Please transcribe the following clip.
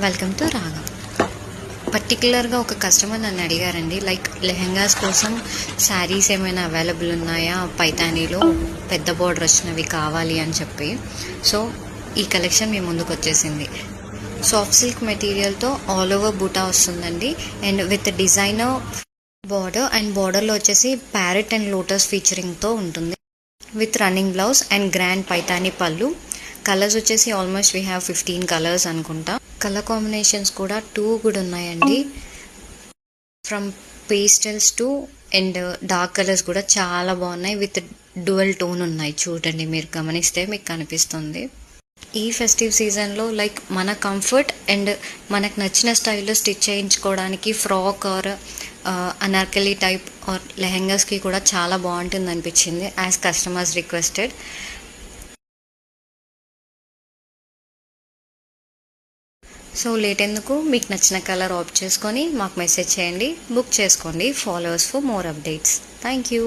Welcome to రాగా. పర్టికులర్గా ఒక కస్టమర్ నన్ను అడిగారండి, లైక్ లెహెంగాస్ కోసం శారీస్ ఏమైనా అవైలబుల్ ఉన్నాయా, పైతానీలో పెద్ద బోర్డర్ వచ్చినవి కావాలి అని చెప్పి. సో ఈ కలెక్షన్ మీ ముందుకు వచ్చేసింది. సాఫ్ట్ సిల్క్ మెటీరియల్తో ఆల్ ఓవర్ బూటా వస్తుందండి, and with designer border, and బార్డర్లో వచ్చేసి ప్యారెట్ అండ్ లోటస్ ఫీచరింగ్తో ఉంటుంది, with running blouse and grand Paithani పళ్ళు. కలర్స్ వచ్చేసి ఆల్మోస్ట్ వీ హ్యావ్ 15 కలర్స్ అనుకుంటా. కలర్ కాంబినేషన్స్ కూడా 2 కూడా ఉన్నాయండి, from pastels to and dark colours కూడా చాలా బాగున్నాయి, విత్ డ్యువల్ టోన్ ఉన్నాయి. చూడండి, మీరు గమనిస్తే మీకు కనిపిస్తుంది. ఈ ఫెస్టివ్ సీజన్లో లైక్ మన కంఫర్ట్ అండ్ మనకు నచ్చిన స్టైల్లో స్టిచ్ చేయించుకోవడానికి frock or Anarkali type or లెహెంగాస్కి కూడా చాలా బాగుంటుంది అనిపించింది, as customers requested. So late ఎందుకు, మీకు నచ్చిన కలర్ ఆప్ట్ చేసుకొని మాకు మెసేజ్ చేయండి, బుక్ చేసుకోండి. Followers for more updates. Thank you.